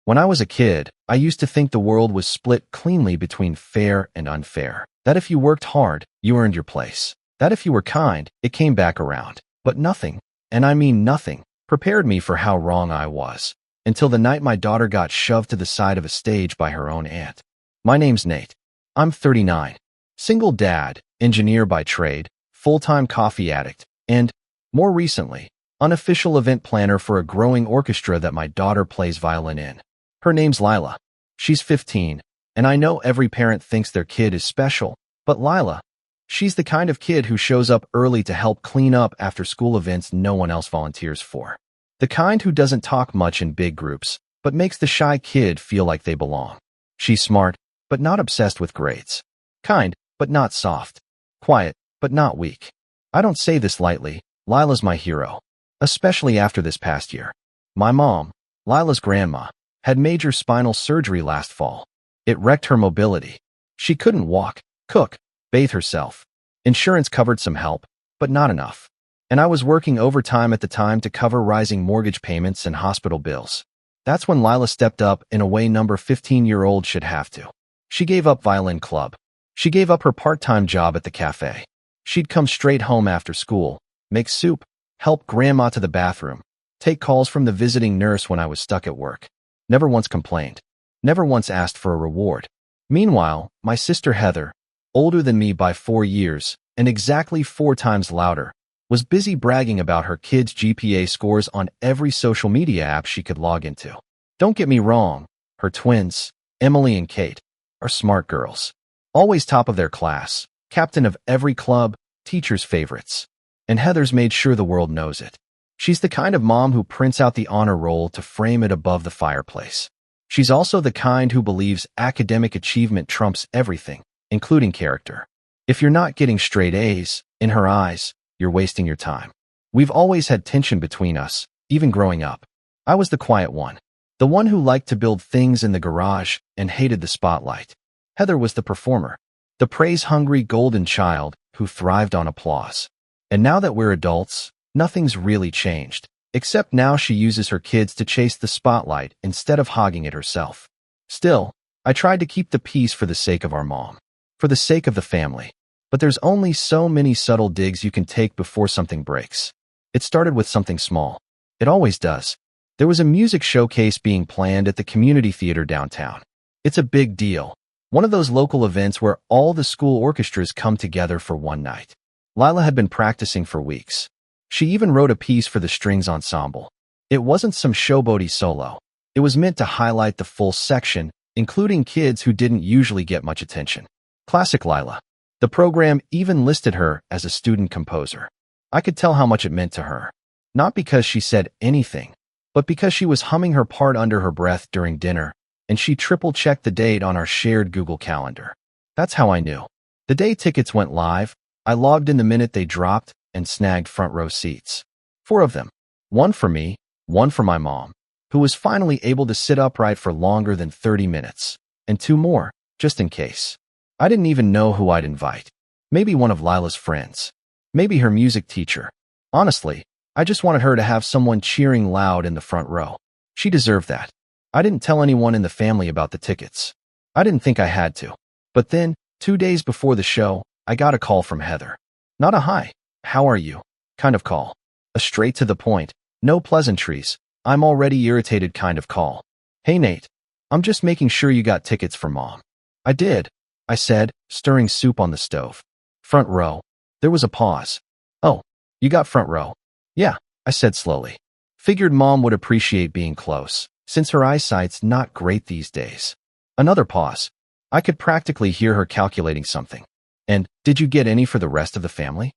When I was a kid, I used to think the world was split cleanly between fair and unfair. That if you worked hard, you earned your place. That if you were kind, it came back around. But nothing, and I mean nothing, prepared me for how wrong I was, until the night my daughter got shoved to the side of a stage by her own aunt. My name's Nate. I'm 39. Single dad, engineer by trade, full-time coffee addict, and, more recently, unofficial event planner for a growing orchestra that my daughter plays violin in. Her name's Lila. She's 15, and I know every parent thinks their kid is special, but Lila, she's the kind of kid who shows up early to help clean up after school events no one else volunteers for. The kind who doesn't talk much in big groups, but makes the shy kid feel like they belong. She's smart, but not obsessed with grades. Kind, but not soft. Quiet, but not weak. I don't say this lightly. Lila's my hero. Especially after this past year. My mom, Lila's grandma, had major spinal surgery last fall. It wrecked her mobility. She couldn't walk, cook, bathe herself. Insurance covered some help, but not enough. And I was working overtime at the time to cover rising mortgage payments and hospital bills. That's when Lila stepped up in a way number 15-year-old should have to. She gave up violin club. She gave up her part-time job at the cafe. She'd come straight home after school, make soup, help grandma to the bathroom, take calls from the visiting nurse when I was stuck at work. Never once complained. Never once asked for a reward. Meanwhile, my sister Heather, older than me by 4 years and exactly 4 times louder, was busy bragging about her kids' GPA scores on every social media app she could log into. Don't get me wrong, her twins, Emily and Kate, are smart girls. Always top of their class, captain of every club, teacher's favorites. And Heather's made sure the world knows it. She's the kind of mom who prints out the honor roll to frame it above the fireplace. She's also the kind who believes academic achievement trumps everything, including character. If you're not getting straight A's, in her eyes, you're wasting your time. We've always had tension between us, even growing up. I was the quiet one, the one who liked to build things in the garage and hated the spotlight. Heather was the performer, the praise-hungry golden child who thrived on applause. And now that we're adults, nothing's really changed, except now she uses her kids to chase the spotlight instead of hogging it herself. Still, I tried to keep the peace for the sake of our mom, for the sake of the family. But there's only so many subtle digs you can take before something breaks. It started with something small. It always does. There was a music showcase being planned at the community theater downtown. It's a big deal. One of those local events where all the school orchestras come together for one night. Lila had been practicing for weeks. She even wrote a piece for the strings ensemble. It wasn't some showboaty solo. It was meant to highlight the full section, including kids who didn't usually get much attention. Classic Lila. The program even listed her as a student composer. I could tell how much it meant to her. Not because she said anything, but because she was humming her part under her breath during dinner, and she triple-checked the date on our shared Google Calendar. That's how I knew. The day tickets went live, I logged in the minute they dropped and snagged front row seats. 4 of them. 1 for me, 1 for my mom, who was finally able to sit upright for longer than 30 minutes, and 2 more, just in case. I didn't even know who I'd invite. Maybe one of Lila's friends. Maybe her music teacher. Honestly, I just wanted her to have someone cheering loud in the front row. She deserved that. I didn't tell anyone in the family about the tickets. I didn't think I had to. But then, 2 days before the show, I got a call from Heather. Not a hi, how are you kind of call. A straight to the point, no pleasantries, I'm already irritated kind of call. Hey Nate, I'm just making sure you got tickets for mom. I did, I said, stirring soup on the stove. Front row. There was a pause. Oh, you got front row? Yeah, I said slowly. Figured mom would appreciate being close, since her eyesight's not great these days. Another pause. I could practically hear her calculating something. And, did you get any for the rest of the family?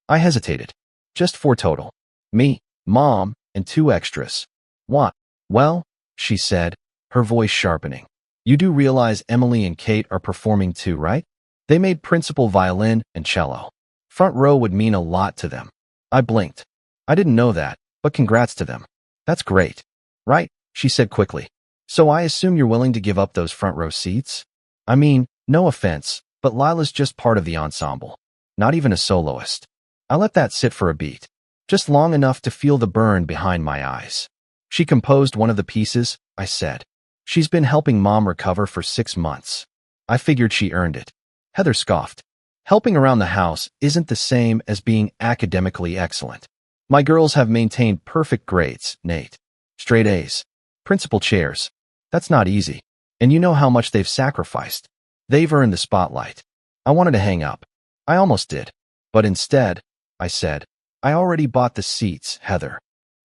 I hesitated. Just 4 total. Me, mom, and 2 extras. What? Well, she said, her voice sharpening. You do realize Emily and Kate are performing too, right? They made principal violin and cello. Front row would mean a lot to them. I blinked. I didn't know that, but congrats to them. That's great. Right, she said quickly. So I assume you're willing to give up those front row seats? I mean, no offense, but Lila's just part of the ensemble. Not even a soloist. I let that sit for a beat. Just long enough to feel the burn behind my eyes. She composed one of the pieces, I said. She's been helping Mom recover for 6 months. I figured she earned it. Heather scoffed. Helping around the house isn't the same as being academically excellent. My girls have maintained perfect grades, Nate. Straight A's. Principal chairs. That's not easy. And you know how much they've sacrificed. They've earned the spotlight. I wanted to hang up. I almost did. But instead, I said, I already bought the seats, Heather.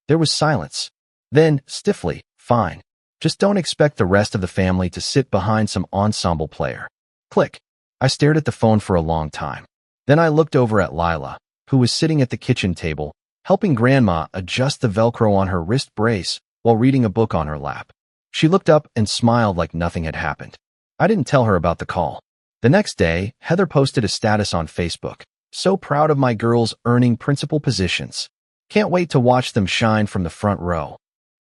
There was silence. Then, stiffly, fine. Just don't expect the rest of the family to sit behind some ensemble player. Click. I stared at the phone for a long time. Then I looked over at Lila, who was sitting at the kitchen table, helping Grandma adjust the Velcro on her wrist brace while reading a book on her lap. She looked up and smiled like nothing had happened. I didn't tell her about the call. The next day, Heather posted a status on Facebook. So proud of my girls earning principal positions. Can't wait to watch them shine from the front row.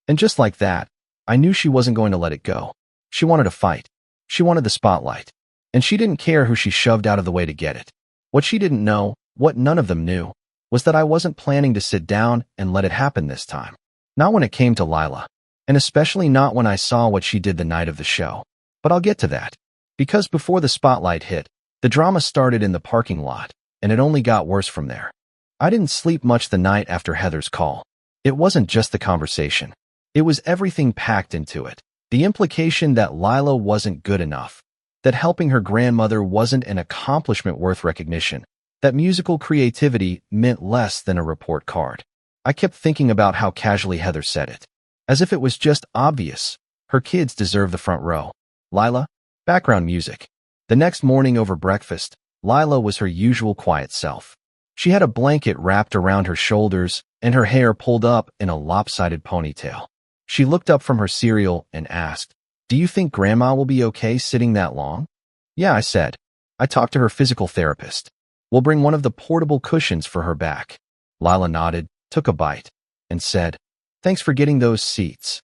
And just like that, I knew she wasn't going to let it go. She wanted to fight. She wanted the spotlight. And she didn't care who she shoved out of the way to get it. What she didn't know, what none of them knew, was that I wasn't planning to sit down and let it happen this time. Not when it came to Lila. And especially not when I saw what she did the night of the show. But I'll get to that. Because before the spotlight hit, the drama started in the parking lot, and it only got worse from there. I didn't sleep much the night after Heather's call. It wasn't just the conversation. It was everything packed into it. The implication that Lila wasn't good enough, that helping her grandmother wasn't an accomplishment worth recognition, that musical creativity meant less than a report card. I kept thinking about how casually Heather said it, as if it was just obvious. Her kids deserve the front row. Lila, background music. The next morning over breakfast, Lila was her usual quiet self. She had a blanket wrapped around her shoulders and her hair pulled up in a lopsided ponytail. She looked up from her cereal and asked, "Do you think Grandma will be okay sitting that long?" "Yeah," I said. "I talked to her physical therapist. We'll bring one of the portable cushions for her back." Lila nodded, took a bite, and said, "Thanks for getting those seats."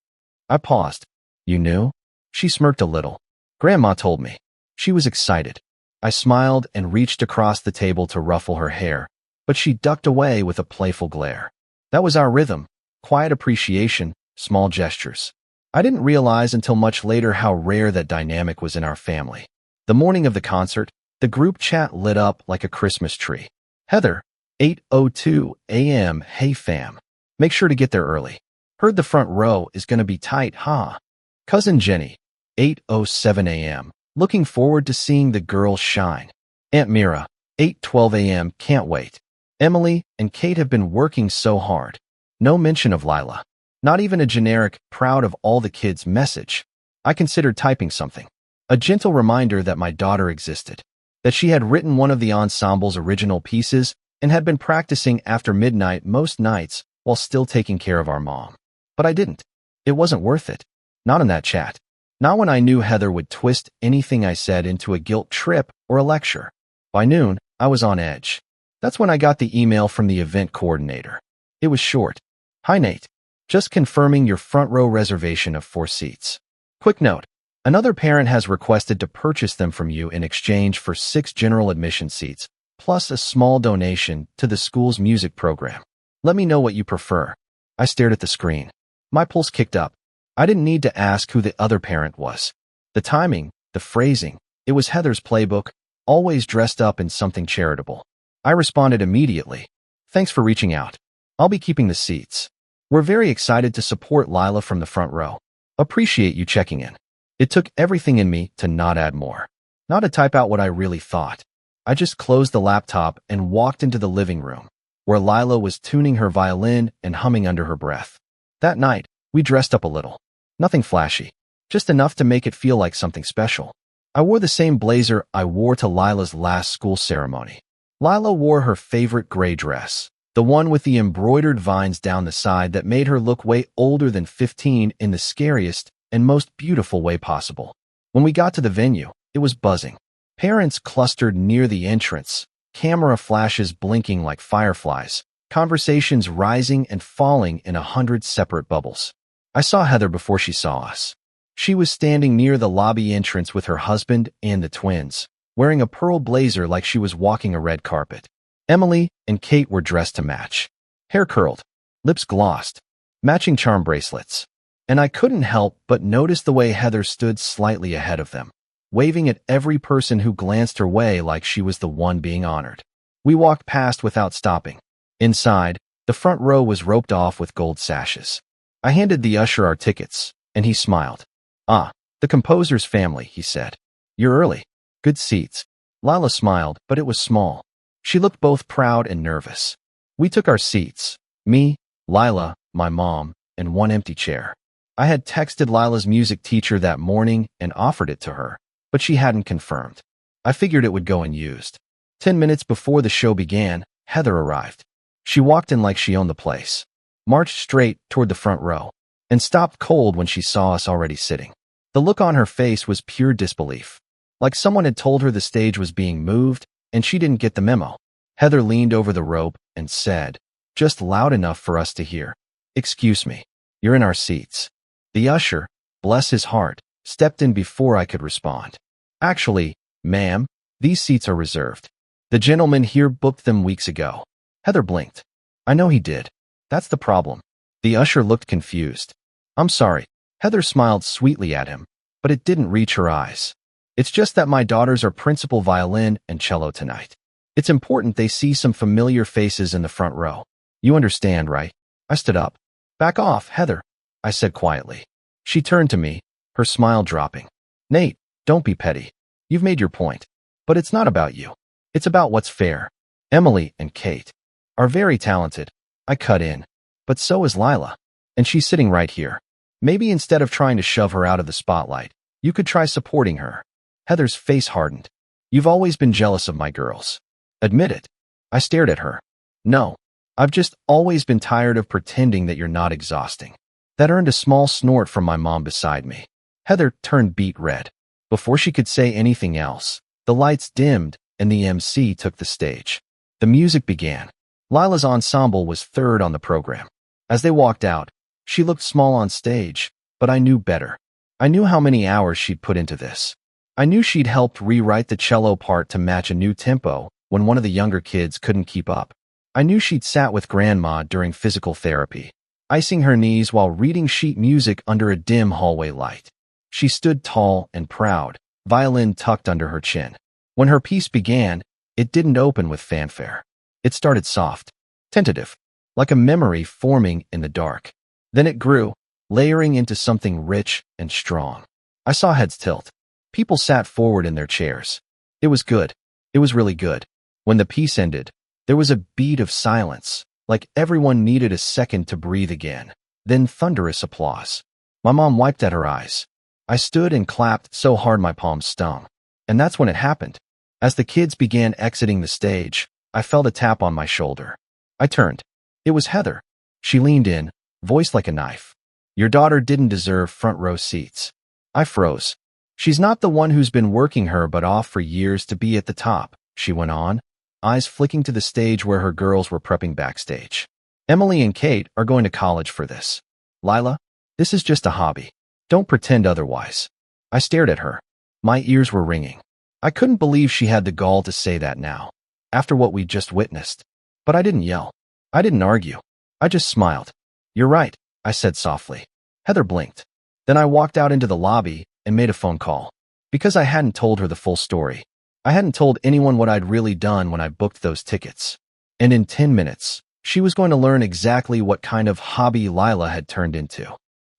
I paused. "You knew?" She smirked a little. "Grandma told me." She was excited. I smiled and reached across the table to ruffle her hair, but she ducked away with a playful glare. That was our rhythm. Quiet appreciation, small gestures. I didn't realize until much later how rare that dynamic was in our family. The morning of the concert, the group chat lit up like a Christmas tree. Heather, 8:02 a.m. Hey fam. Make sure to get there early. Heard the front row is gonna be tight, huh? Cousin Jenny, 8:07 a.m. Looking forward to seeing the girls shine. Aunt Mira, 8:12 a.m. Can't wait. Emily and Kate have been working so hard. No mention of Lila. Not even a generic, proud of all the kids message. I considered typing something. A gentle reminder that my daughter existed. That she had written one of the ensemble's original pieces and had been practicing after midnight most nights while still taking care of our mom. But I didn't. It wasn't worth it. Not in that chat. Not when I knew Heather would twist anything I said into a guilt trip or a lecture. By noon, I was on edge. That's when I got the email from the event coordinator. It was short. "Hi Nate. Just confirming your front row reservation of 4 seats. Quick note. Another parent has requested to purchase them from you in exchange for 6 general admission seats, plus a small donation to the school's music program. Let me know what you prefer." I stared at the screen. My pulse kicked up. I didn't need to ask who the other parent was. The timing, the phrasing, it was Heather's playbook, always dressed up in something charitable. I responded immediately. "Thanks for reaching out. I'll be keeping the seats. We're very excited to support Lila from the front row. Appreciate you checking in." It took everything in me to not add more. Not to type out what I really thought. I just closed the laptop and walked into the living room, where Lila was tuning her violin and humming under her breath. That night, we dressed up a little. Nothing flashy, just enough to make it feel like something special. I wore the same blazer I wore to Lila's last school ceremony. Lila wore her favorite gray dress, the one with the embroidered vines down the side that made her look way older than 15 in the scariest and most beautiful way possible. When we got to the venue, it was buzzing. Parents clustered near the entrance, camera flashes blinking like fireflies, conversations rising and falling in 100 separate bubbles. I saw Heather before she saw us. She was standing near the lobby entrance with her husband and the twins, wearing a pearl blazer like she was walking a red carpet. Emily and Kate were dressed to match. Hair curled, lips glossed, matching charm bracelets. and I couldn't help but notice the way Heather stood slightly ahead of them, waving at every person who glanced her way like she was the one being honored. We walked past without stopping. Inside, the front row was roped off with gold sashes. I handed the usher our tickets, and he smiled. "Ah, the composer's family," he said. "You're early. Good seats." Lila smiled, but it was small. She looked both proud and nervous. We took our seats. Me, Lila, my mom, and one empty chair. I had texted Lila's music teacher that morning and offered it to her, but she hadn't confirmed. I figured it would go unused. 10 minutes before the show began, Heather arrived. She walked in like she owned the place, marched straight toward the front row, and stopped cold when she saw us already sitting. The look on her face was pure disbelief, like someone had told her the stage was being moved and she didn't get the memo. Heather leaned over the rope and said, just loud enough for us to hear, "Excuse me, you're in our seats." The usher, bless his heart, stepped in before I could respond. "Actually, ma'am, these seats are reserved. The gentleman here booked them weeks ago." Heather blinked. "I know he did. That's the problem." The usher looked confused. "I'm sorry." Heather smiled sweetly at him, but it didn't reach her eyes. "It's just that my daughters are principal violin and cello tonight. It's important they see some familiar faces in the front row. You understand, right?" I stood up. "Back off, Heather," I said quietly. She turned to me, her smile dropping. "Nate, don't be petty. You've made your point. But it's not about you. It's about what's fair. Emily and Kate are very talented." I cut in. "But so is Lila. And she's sitting right here. Maybe instead of trying to shove her out of the spotlight, you could try supporting her." Heather's face hardened. "You've always been jealous of my girls. Admit it." I stared at her. "No, I've just always been tired of pretending that you're not exhausting." That earned a small snort from my mom beside me. Heather turned beet red. Before she could say anything else, the lights dimmed and the MC took the stage. The music began. Lila's ensemble was third on the program. As they walked out, she looked small on stage, but I knew better. I knew how many hours she'd put into this. I knew she'd helped rewrite the cello part to match a new tempo when one of the younger kids couldn't keep up. I knew she'd sat with Grandma during physical therapy, icing her knees while reading sheet music under a dim hallway light. She stood tall and proud, violin tucked under her chin. When her piece began, it didn't open with fanfare. It started soft, tentative, like a memory forming in the dark. Then it grew, layering into something rich and strong. I saw heads tilt. People sat forward in their chairs. It was good. It was really good. When the piece ended, there was a beat of silence, like everyone needed a second to breathe again. Then thunderous applause. My mom wiped at her eyes. I stood and clapped so hard my palms stung. And that's when it happened. As the kids began exiting the stage, I felt a tap on my shoulder. I turned. It was Heather. She leaned in, voice like a knife. "Your daughter didn't deserve front row seats." I froze. "She's not the one who's been working her butt off for years to be at the top," she went on, eyes flicking to the stage where her girls were prepping backstage. "Emily and Kate are going to college for this. Lila, this is just a hobby. Don't pretend otherwise." I stared at her. My ears were ringing. I couldn't believe she had the gall to say that now, after what we'd just witnessed. But I didn't yell. I didn't argue. I just smiled. "You're right," I said softly. Heather blinked. Then I walked out into the lobby and made a phone call. Because I hadn't told her the full story. I hadn't told anyone what I'd really done when I booked those tickets. And in 10 minutes, she was going to learn exactly what kind of hobby Lila had turned into.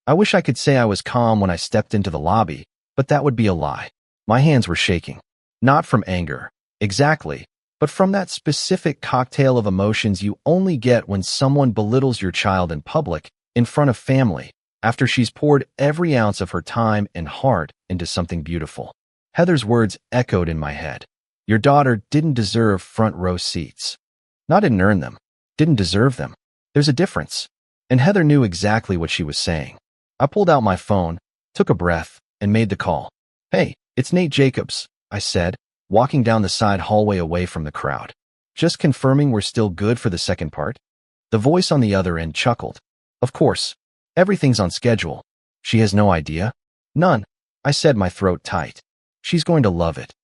I wish I could say I was calm when I stepped into the lobby, but that would be a lie. My hands were shaking. Not from anger, exactly, but from that specific cocktail of emotions you only get when someone belittles your child in public, in front of family, after she's poured every ounce of her time and heart into something beautiful. Heather's words echoed in my head. Your daughter didn't deserve front row seats. Not didn't earn them, didn't deserve them. There's a difference. And Heather knew exactly what she was saying. I pulled out my phone, took a breath, and made the call. Hey, it's Nate Jacobs, I said, walking down the side hallway away from the crowd. Just confirming we're still good for the second part? The voice on the other end chuckled. Of course. Everything's on schedule. She has no idea? None. I said, my throat tight. She's going to love it.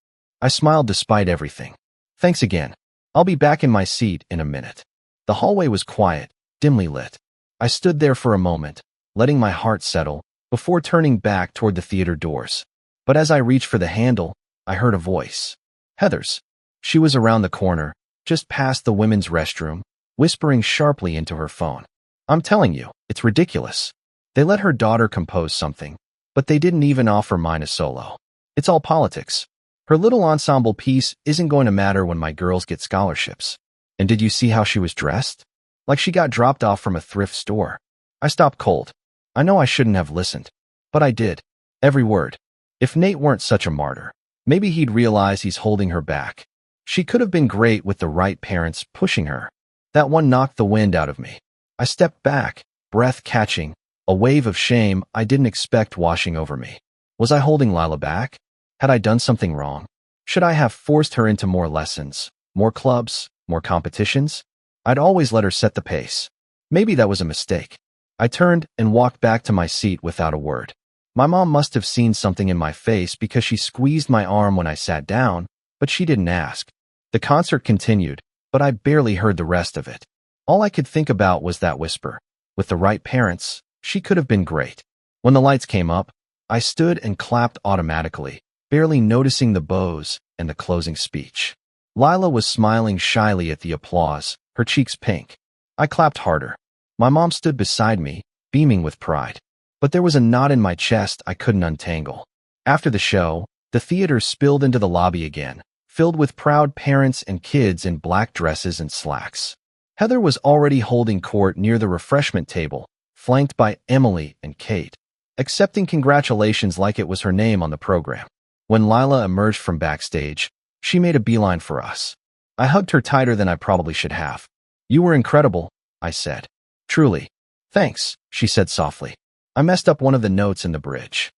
I smiled despite everything. Thanks again. I'll be back in my seat in a minute. The hallway was quiet, dimly lit. I stood there for a moment, letting my heart settle before turning back toward the theater doors. But as I reached for the handle, I heard a voice. Heather's. She was around the corner, just past the women's restroom, whispering sharply into her phone. I'm telling you, it's ridiculous. They let her daughter compose something, but they didn't even offer mine a solo. It's all politics. Her little ensemble piece isn't going to matter when my girls get scholarships. And did you see how she was dressed? Like she got dropped off from a thrift store. I stopped cold. I know I shouldn't have listened, but I did. Every word. If Nate weren't such a martyr, maybe he'd realize he's holding her back. She could have been great with the right parents pushing her. That one knocked the wind out of me. I stepped back, breath catching, a wave of shame I didn't expect washing over me. Was I holding Lila back? Had I done something wrong? Should I have forced her into more lessons, more clubs, more competitions? I'd always let her set the pace. Maybe that was a mistake. I turned and walked back to my seat without a word. My mom must have seen something in my face because she squeezed my arm when I sat down, but she didn't ask. The concert continued, but I barely heard the rest of it. All I could think about was that whisper. With the right parents, she could have been great. When the lights came up, I stood and clapped automatically, barely noticing the bows and the closing speech. Lila was smiling shyly at the applause, her cheeks pink. I clapped harder. My mom stood beside me, beaming with pride. But there was a knot in my chest I couldn't untangle. After the show, the theater spilled into the lobby again, filled with proud parents and kids in black dresses and slacks. Heather was already holding court near the refreshment table, flanked by Emily and Kate, accepting congratulations like it was her name on the program. When Lila emerged from backstage, she made a beeline for us. I hugged her tighter than I probably should have. You were incredible, I said. Truly. Thanks, she said softly. I messed up one of the notes in the bridge.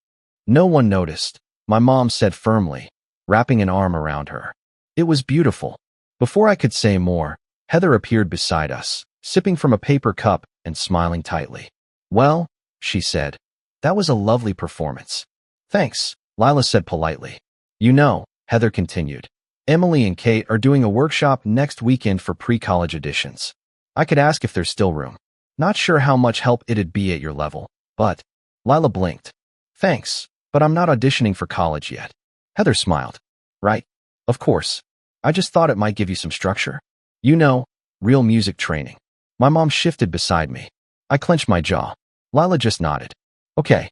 No one noticed, my mom said firmly, wrapping an arm around her. It was beautiful. Before I could say more, Heather appeared beside us, sipping from a paper cup and smiling tightly. Well, she said, that was a lovely performance. Thanks, Lila said politely. You know, Heather continued, Emily and Kate are doing a workshop next weekend for pre-college additions. I could ask if there's still room. Not sure how much help it'd be at your level, but... Lila blinked. Thanks, but I'm not auditioning for college yet. Heather smiled. Right. Of course. I just thought it might give you some structure. You know, real music training. My mom shifted beside me. I clenched my jaw. Lila just nodded. Okay.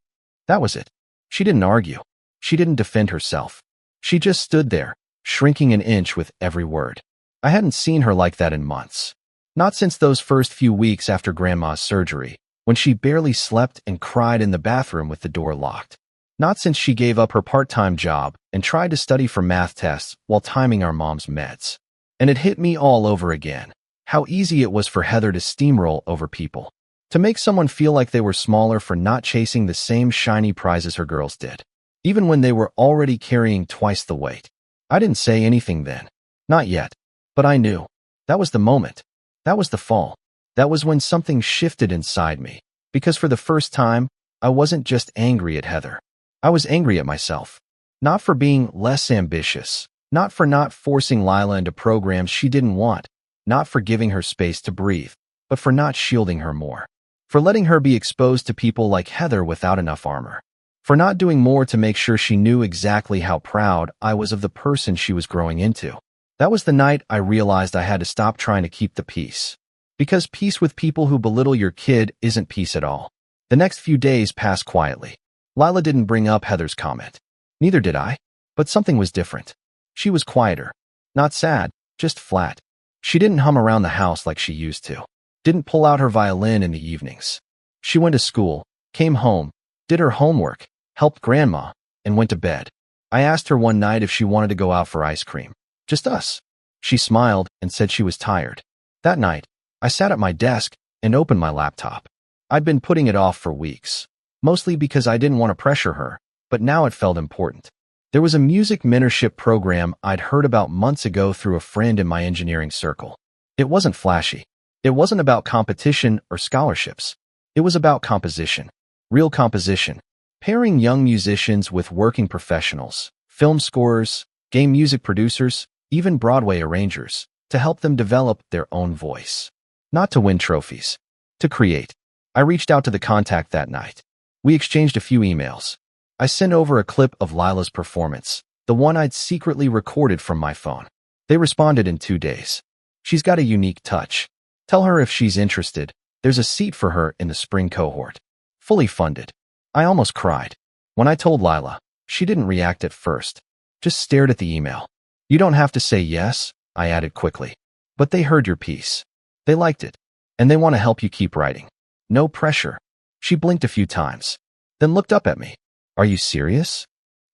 That was it. She didn't argue. She didn't defend herself. She just stood there, shrinking an inch with every word. I hadn't seen her like that in months. Not since those first few weeks after Grandma's surgery, when she barely slept and cried in the bathroom with the door locked. Not since she gave up her part-time job and tried to study for math tests while timing our mom's meds. And it hit me all over again, how easy it was for Heather to steamroll over people, to make someone feel like they were smaller for not chasing the same shiny prizes her girls did, even when they were already carrying twice the weight. I didn't say anything then. Not yet. But I knew. That was the moment. That was the fall. That was when something shifted inside me, because for the first time, I wasn't just angry at Heather. I was angry at myself. Not for being less ambitious, not for not forcing Lila into programs she didn't want, not for giving her space to breathe, but for not shielding her more. For letting her be exposed to people like Heather without enough armor. For not doing more to make sure she knew exactly how proud I was of the person she was growing into. That was the night I realized I had to stop trying to keep the peace. Because peace with people who belittle your kid isn't peace at all. The next few days passed quietly. Lila didn't bring up Heather's comment. Neither did I. But something was different. She was quieter. Not sad, just flat. She didn't hum around the house like she used to. Didn't pull out her violin in the evenings. She went to school, came home, did her homework, helped Grandma, and went to bed. I asked her one night if she wanted to go out for ice cream. Just us. She smiled and said she was tired. That night, I sat at my desk and opened my laptop. I'd been putting it off for weeks, mostly because I didn't want to pressure her, but now it felt important. There was a music mentorship program I'd heard about months ago through a friend in my engineering circle. It wasn't flashy. It wasn't about competition or scholarships. It was about composition. Real composition. Pairing young musicians with working professionals, film scorers, game music producers, even Broadway arrangers, to help them develop their own voice. Not to win trophies. To create. I reached out to the contact that night. We exchanged a few emails. I sent over a clip of Lila's performance, the one I'd secretly recorded from my phone. They responded in 2 days. She's got a unique touch. Tell her if she's interested. There's a seat for her in the spring cohort. Fully funded. I almost cried. When I told Lila, she didn't react at first. Just stared at the email. You don't have to say yes, I added quickly. But they heard your piece. They liked it. And they want to help you keep writing. No pressure. She blinked a few times. Then looked up at me. Are you serious?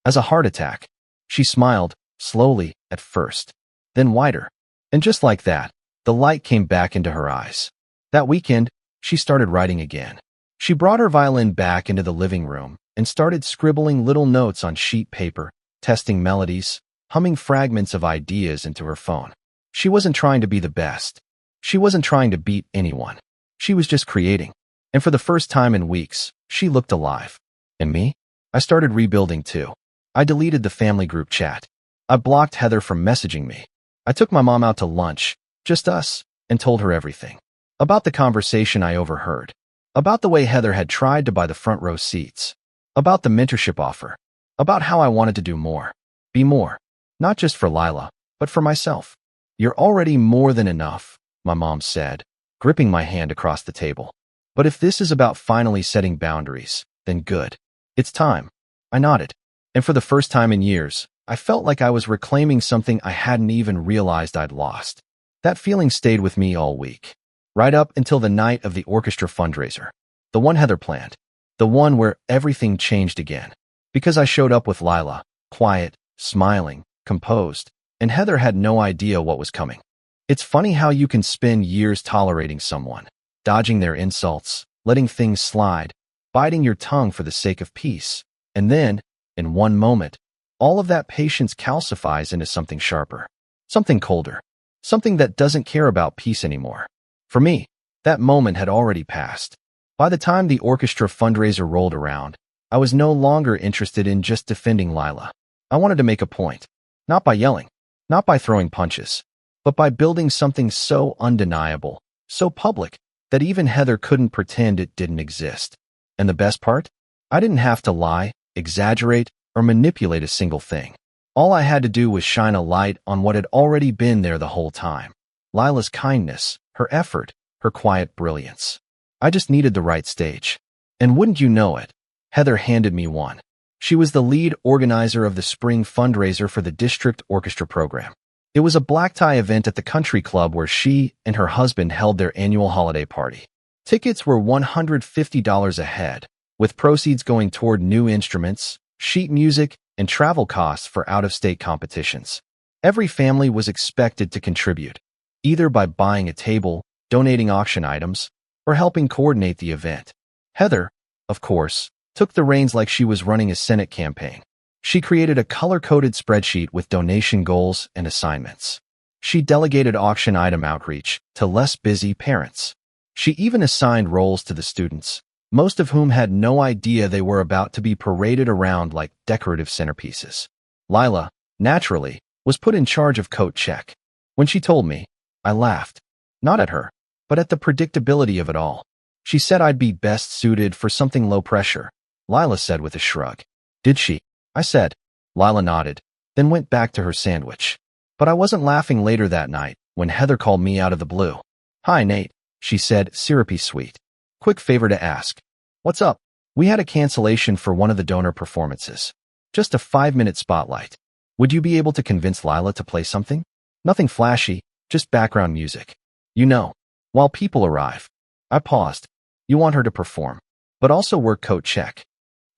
As a heart attack. She smiled, slowly, at first. Then wider. And just like that, the light came back into her eyes. That weekend, she started writing again. She brought her violin back into the living room and started scribbling little notes on sheet paper, testing melodies, humming fragments of ideas into her phone. She wasn't trying to be the best. She wasn't trying to beat anyone. She was just creating. And for the first time in weeks, she looked alive. And me? I started rebuilding too. I deleted the family group chat. I blocked Heather from messaging me. I took my mom out to lunch, just us, and told her everything. About the conversation I overheard. About the way Heather had tried to buy the front row seats. About the mentorship offer. About how I wanted to do more. Be more. Not just for Lila, but for myself. You're already more than enough, my mom said, gripping my hand across the table. But if this is about finally setting boundaries, then good. It's time. I nodded. And for the first time in years, I felt like I was reclaiming something I hadn't even realized I'd lost. That feeling stayed with me all week. Right up until the night of the orchestra fundraiser. The one Heather planned. The one where everything changed again. Because I showed up with Lila, quiet, smiling, composed, and Heather had no idea what was coming. It's funny how you can spend years tolerating someone, dodging their insults, letting things slide, biting your tongue for the sake of peace. And then, in one moment, all of that patience calcifies into something sharper, something colder, something that doesn't care about peace anymore. For me, that moment had already passed. By the time the orchestra fundraiser rolled around, I was no longer interested in just defending Lila. I wanted to make a point, not by yelling, not by throwing punches, but by building something so undeniable, so public, that even Heather couldn't pretend it didn't exist. And the best part? I didn't have to lie, exaggerate, or manipulate a single thing. All I had to do was shine a light on what had already been there the whole time. Lila's kindness, her effort, her quiet brilliance. I just needed the right stage. And wouldn't you know it, Heather handed me one. She was the lead organizer of the spring fundraiser for the district orchestra program. It was a black tie event at the country club where she and her husband held their annual holiday party. Tickets were $150 a head, with proceeds going toward new instruments, sheet music, and travel costs for out-of-state competitions. Every family was expected to contribute, either by buying a table, donating auction items, or helping coordinate the event. Heather, of course, took the reins like she was running a Senate campaign. She created a color-coded spreadsheet with donation goals and assignments. She delegated auction item outreach to less busy parents. She even assigned roles to the students, most of whom had no idea they were about to be paraded around like decorative centerpieces. Lila, naturally, was put in charge of coat check. When she told me, I laughed. Not at her, but at the predictability of it all. She said I'd be best suited for something low pressure. Lila said with a shrug. Did she? I said. Lila nodded, then went back to her sandwich. But I wasn't laughing later that night when Heather called me out of the blue. Hi, Nate, she said, syrupy sweet. Quick favor to ask. What's up? We had a cancellation for one of the donor performances. Just a 5-minute spotlight. Would you be able to convince Lila to play something? Nothing flashy, just background music. You know, while people arrive. I paused. You want her to perform, but also work coat check.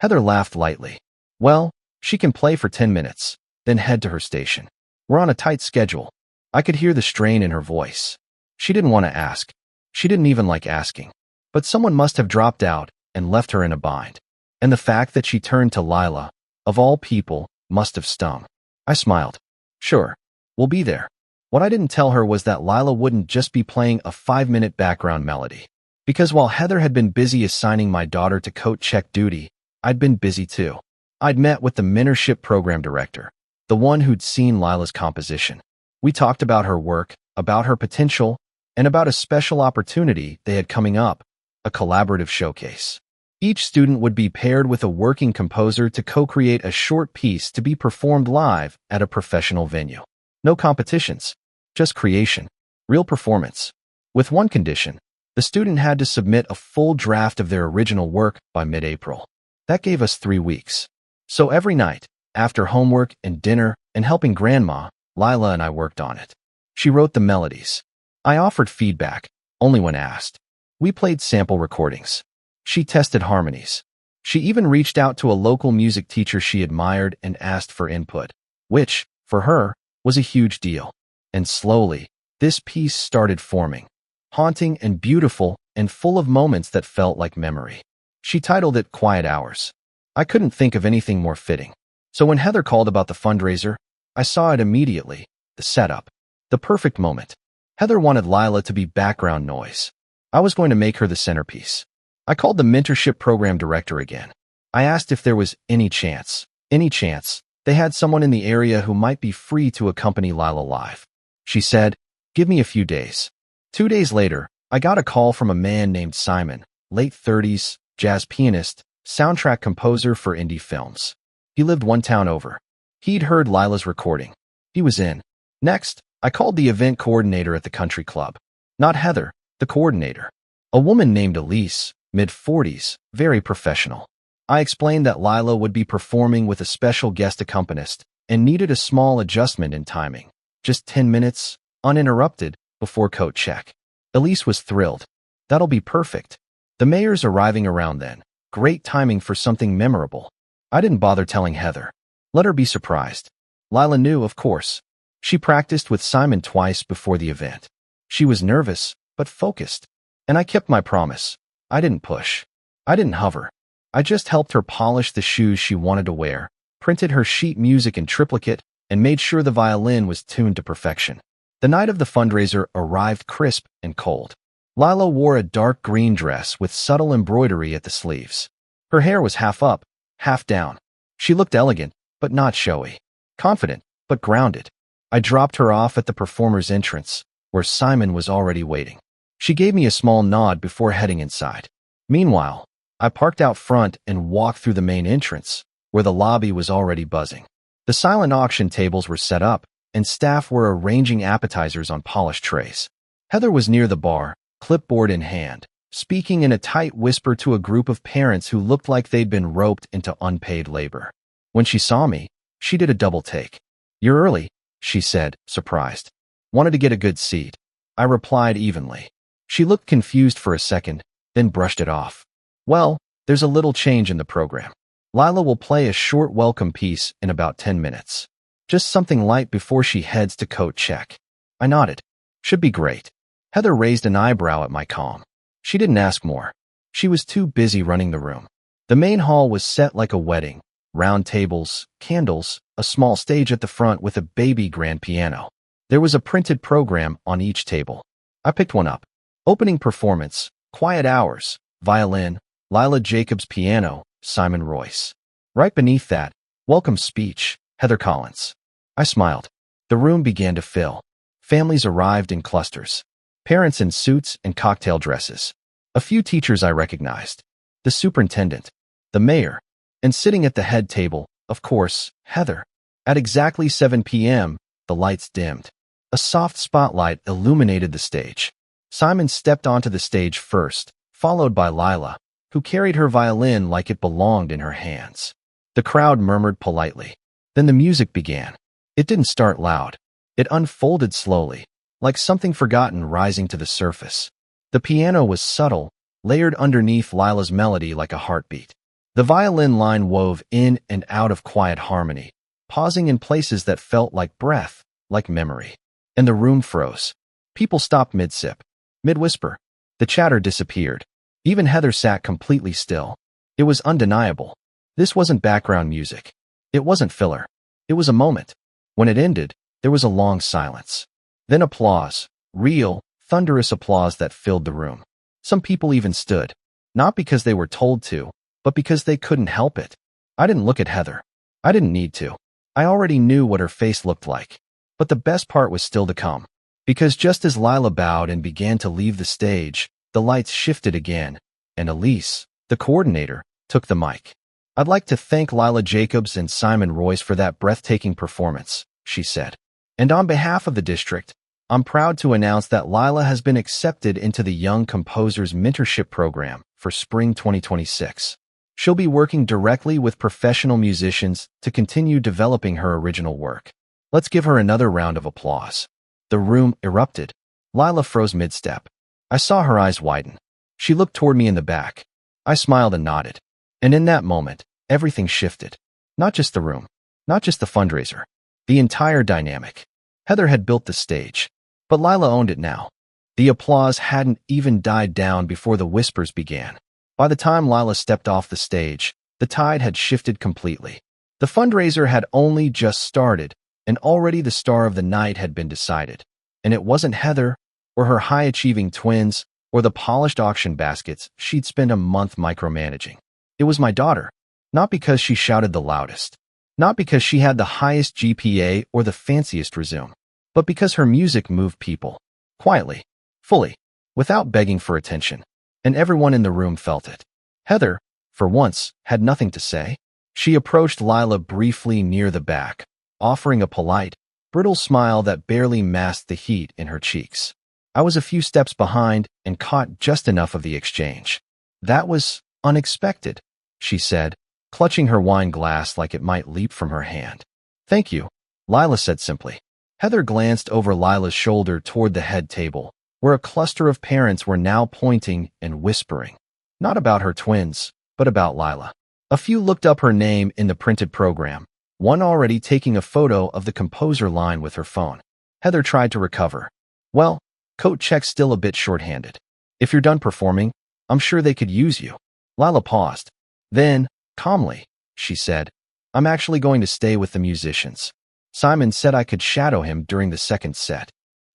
Heather laughed lightly. Well, she can play for 10 minutes, then head to her station. We're on a tight schedule. I could hear the strain in her voice. She didn't want to ask. She didn't even like asking. But someone must have dropped out and left her in a bind. And the fact that she turned to Lila, of all people, must have stung. I smiled. Sure, we'll be there. What I didn't tell her was that Lila wouldn't just be playing a 5-minute background melody. Because while Heather had been busy assigning my daughter to coat check duty, I'd been busy too. I'd met with the mentorship program director, the one who'd seen Lila's composition. We talked about her work, about her potential, and about a special opportunity they had coming up, a collaborative showcase. Each student would be paired with a working composer to co-create a short piece to be performed live at a professional venue. No competitions, just creation, real performance. With one condition, the student had to submit a full draft of their original work by mid-April. That gave us 3 weeks. So every night, after homework and dinner and helping Grandma, Lila and I worked on it. She wrote the melodies. I offered feedback, only when asked. We played sample recordings. She tested harmonies. She even reached out to a local music teacher she admired and asked for input, which, for her, was a huge deal. And slowly, this piece started forming, haunting and beautiful and full of moments that felt like memory. She titled it Quiet Hours. I couldn't think of anything more fitting. So when Heather called about the fundraiser, I saw it immediately, the setup, the perfect moment. Heather wanted Lila to be background noise. I was going to make her the centerpiece. I called the mentorship program director again. I asked if there was any chance they had someone in the area who might be free to accompany Lila live. She said, "Give me a few days." 2 days later, I got a call from a man named Simon, late 30s, jazz pianist, soundtrack composer for indie films. He lived one town over. He'd heard Lila's recording. He was in. Next, I called the event coordinator at the country club. Not Heather, the coordinator. A woman named Elise, mid-40s, very professional. I explained that Lila would be performing with a special guest accompanist and needed a small adjustment in timing. Just 10 minutes, uninterrupted, before coat check. Elise was thrilled. That'll be perfect. The mayor's arriving around then. Great timing for something memorable. I didn't bother telling Heather. Let her be surprised. Lila knew, of course. She practiced with Simon twice before the event. She was nervous, but focused. And I kept my promise. I didn't push. I didn't hover. I just helped her polish the shoes she wanted to wear, printed her sheet music in triplicate, and made sure the violin was tuned to perfection. The night of the fundraiser arrived crisp and cold. Lila wore a dark green dress with subtle embroidery at the sleeves. Her hair was half up, half down. She looked elegant, but not showy. Confident, but grounded. I dropped her off at the performer's entrance, where Simon was already waiting. She gave me a small nod before heading inside. Meanwhile, I parked out front and walked through the main entrance, where the lobby was already buzzing. The silent auction tables were set up, and staff were arranging appetizers on polished trays. Heather was near the bar, clipboard in hand, speaking in a tight whisper to a group of parents who looked like they'd been roped into unpaid labor. When she saw me, she did a double take. "You're early," she said, surprised. "Wanted to get a good seat." I replied evenly. She looked confused for a second, then brushed it off. "Well, there's a little change in the program. Lila will play a short welcome piece in about 10 minutes. Just something light before she heads to coat check." I nodded. "Should be great." Heather raised an eyebrow at my calm. She didn't ask more. She was too busy running the room. The main hall was set like a wedding. Round tables, candles, a small stage at the front with a baby grand piano. There was a printed program on each table. I picked one up. Opening performance, Quiet Hours, violin, Lila Jacobs piano, Simon Royce. Right beneath that, welcome speech, Heather Collins. I smiled. The room began to fill. Families arrived in clusters. Parents in suits and cocktail dresses. A few teachers I recognized. The superintendent. The mayor. And sitting at the head table, of course, Heather. At exactly 7 p.m., the lights dimmed. A soft spotlight illuminated the stage. Simon stepped onto the stage first, followed by Lila, who carried her violin like it belonged in her hands. The crowd murmured politely. Then the music began. It didn't start loud. It unfolded slowly, like something forgotten rising to the surface. The piano was subtle, layered underneath Lila's melody like a heartbeat. The violin line wove in and out of quiet harmony, pausing in places that felt like breath, like memory. And the room froze. People stopped mid-sip, mid-whisper. The chatter disappeared. Even Heather sat completely still. It was undeniable. This wasn't background music. It wasn't filler. It was a moment. When it ended, there was a long silence. Then applause, real, thunderous applause that filled the room. Some people even stood, not because they were told to, but because they couldn't help it. I didn't look at Heather. I didn't need to. I already knew what her face looked like. But the best part was still to come. Because just as Lila bowed and began to leave the stage, the lights shifted again, and Elise, the coordinator, took the mic. "I'd like to thank Lila Jacobs and Simon Royce for that breathtaking performance," she said. "And on behalf of the district, I'm proud to announce that Lila has been accepted into the Young Composers Mentorship Program for spring 2026. She'll be working directly with professional musicians to continue developing her original work. Let's give her another round of applause." The room erupted. Lila froze mid-step. I saw her eyes widen. She looked toward me in the back. I smiled and nodded. And in that moment, everything shifted. Not just the room, not just the fundraiser, the entire dynamic. Heather had built the stage, but Lila owned it now. The applause hadn't even died down before the whispers began. By the time Lila stepped off the stage, the tide had shifted completely. The fundraiser had only just started, and already the star of the night had been decided. And it wasn't Heather, or her high-achieving twins, or the polished auction baskets she'd spent a month micromanaging. It was my daughter, not because she shouted the loudest, not because she had the highest GPA or the fanciest resume, but because her music moved people, quietly, fully, without begging for attention. And everyone in the room felt it. Heather, for once, had nothing to say. She approached Lila briefly near the back, offering a polite, brittle smile that barely masked the heat in her cheeks. I was a few steps behind and caught just enough of the exchange. "That was unexpected," she said, clutching her wine glass like it might leap from her hand. "Thank you," Lila said simply. Heather glanced over Lila's shoulder toward the head table, where a cluster of parents were now pointing and whispering. Not about her twins, but about Lila. A few looked up her name in the printed program, one already taking a photo of the composer line with her phone. Heather tried to recover. "Well, coat check's still a bit short-handed. If you're done performing, I'm sure they could use you." Lila paused. Then, calmly, she said, "I'm actually going to stay with the musicians. Simon said I could shadow him during the second set."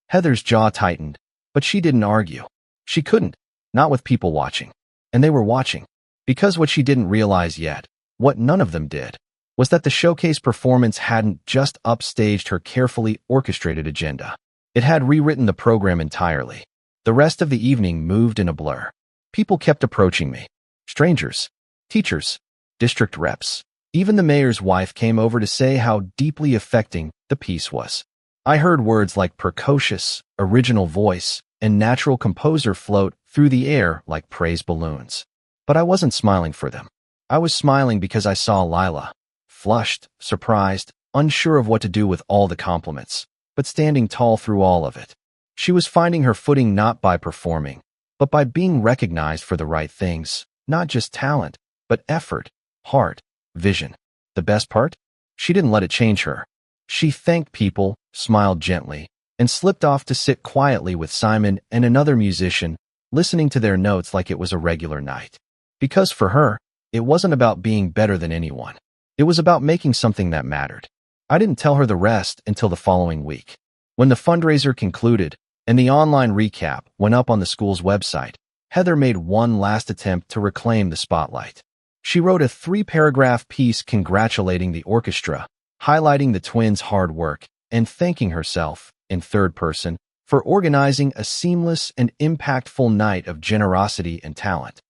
Heather's jaw tightened, but she didn't argue. She couldn't, not with people watching. And they were watching. Because what she didn't realize yet, what none of them did, was that the showcase performance hadn't just upstaged her carefully orchestrated agenda. It had rewritten the program entirely. The rest of the evening moved in a blur. People kept approaching me. Strangers, teachers, district reps. Even the mayor's wife came over to say how deeply affecting the piece was. I heard words like precocious, original voice, and natural composer float through the air like praise balloons. But I wasn't smiling for them. I was smiling because I saw Lila, flushed, surprised, unsure of what to do with all the compliments, but standing tall through all of it. She was finding her footing not by performing, but by being recognized for the right things, not just talent, but effort, heart, vision. The best part? She didn't let it change her. She thanked people, smiled gently, and slipped off to sit quietly with Simon and another musician, listening to their notes like it was a regular night. Because for her, it wasn't about being better than anyone. It was about making something that mattered. I didn't tell her the rest until the following week. When the fundraiser concluded and the online recap went up on the school's website, Heather made one last attempt to reclaim the spotlight. She wrote a 3-paragraph piece congratulating the orchestra, highlighting the twins' hard work, and thanking herself, in third person, for organizing a seamless and impactful night of generosity and talent.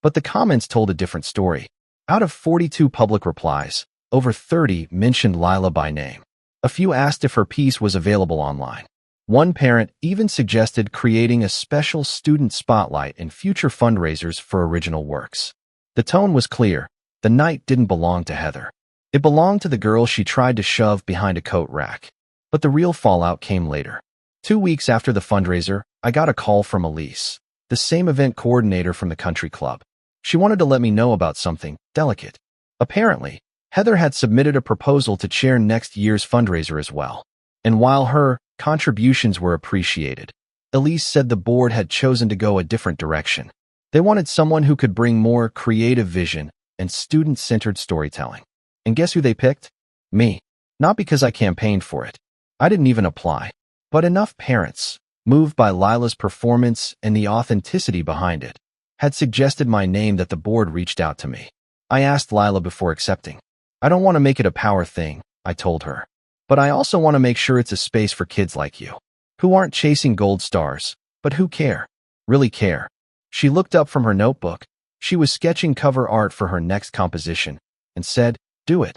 But the comments told a different story. Out of 42 public replies, over 30 mentioned Lila by name. A few asked if her piece was available online. One parent even suggested creating a special student spotlight in future fundraisers for original works. The tone was clear. The night didn't belong to Heather. It belonged to the girl she tried to shove behind a coat rack. But the real fallout came later. 2 weeks after the fundraiser, I got a call from Elise, the same event coordinator from the country club. She wanted to let me know about something delicate. Apparently, Heather had submitted a proposal to chair next year's fundraiser as well. And while her contributions were appreciated, Elise said the board had chosen to go a different direction. They wanted someone who could bring more creative vision and student-centered storytelling. And guess who they picked? Me. Not because I campaigned for it. I didn't even apply. But enough parents, moved by Lila's performance and the authenticity behind it, had suggested my name that the board reached out to me. I asked Lila before accepting. "I don't want to make it a power thing," I told her. "But I also want to make sure it's a space for kids like you, who aren't chasing gold stars, but who care, really care." She looked up from her notebook, She was sketching cover art for her next composition and said, "Do it."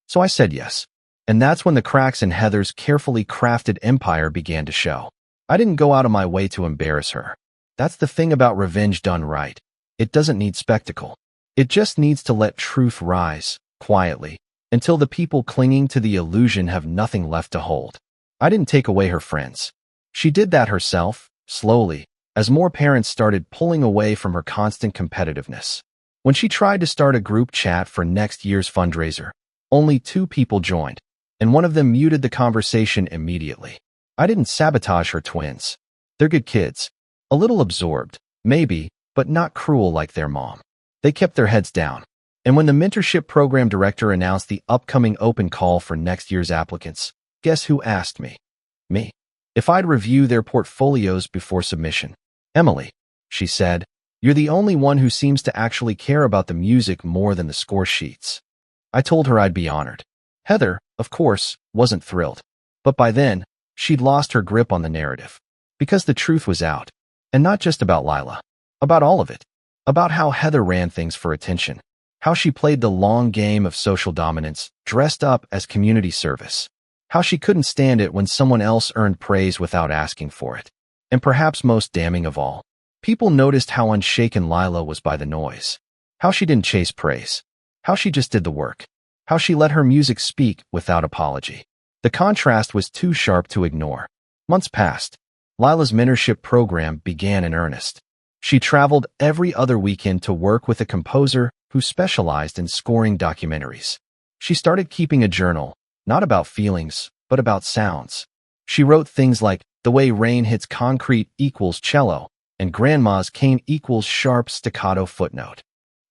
So I said yes. And that's when the cracks in Heather's carefully crafted empire began to show. I didn't go out of my way to embarrass her. That's the thing about revenge done right. It doesn't need spectacle. It just needs to let truth rise, quietly, until the people clinging to the illusion have nothing left to hold. I didn't take away her friends. She did that herself, slowly, as more parents started pulling away from her constant competitiveness. When she tried to start a group chat for next year's fundraiser, only 2 people joined, and one of them muted the conversation immediately. I didn't sabotage her twins. They're good kids. A little absorbed, maybe, but not cruel like their mom. They kept their heads down. And when the mentorship program director announced the upcoming open call for next year's applicants, guess who asked me? Me. If I'd review their portfolios before submission. "Emily," she said, "you're the only one who seems to actually care about the music more than the score sheets." I told her I'd be honored. Heather, of course, wasn't thrilled. But by then, she'd lost her grip on the narrative. Because the truth was out. And not just about Lila. About all of it. About how Heather ran things for attention. How she played the long game of social dominance, dressed up as community service. How she couldn't stand it when someone else earned praise without asking for it. And perhaps most damning of all, people noticed how unshaken Lila was by the noise. How she didn't chase praise. How she just did the work. How she let her music speak without apology. The contrast was too sharp to ignore. Months passed. Lila's mentorship program began in earnest. She traveled every other weekend to work with a composer who specialized in scoring documentaries. She started keeping a journal, not about feelings, but about sounds. She wrote things like, "The way rain hits concrete equals cello," and "Grandma's cane equals sharp staccato footnote."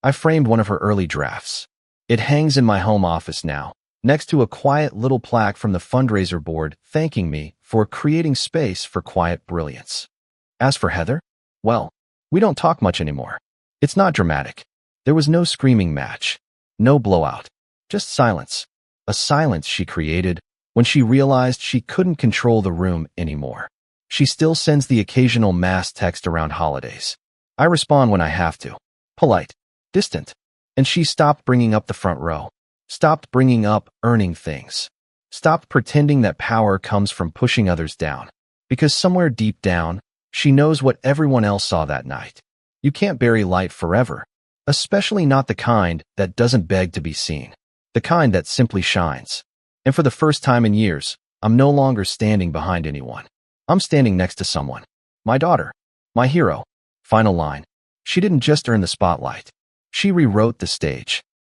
I framed one of her early drafts. It hangs in my home office now, next to a quiet little plaque from the fundraiser board thanking me for creating space for quiet brilliance. As for Heather, well, we don't talk much anymore. It's not dramatic. There was no screaming match, no blowout, just silence. A silence she created when she realized she couldn't control the room anymore. She still sends the occasional mass text around holidays. I respond when I have to. Polite, distant. And she stopped bringing up the front row. Stopped bringing up earning things. Stopped pretending that power comes from pushing others down. Because somewhere deep down, she knows what everyone else saw that night. You can't bury light forever. Especially not the kind that doesn't beg to be seen. The kind that simply shines. And for the first time in years, I'm no longer standing behind anyone. I'm standing next to someone. My daughter. My hero. Final line. She didn't just earn the spotlight. She rewrote the stage.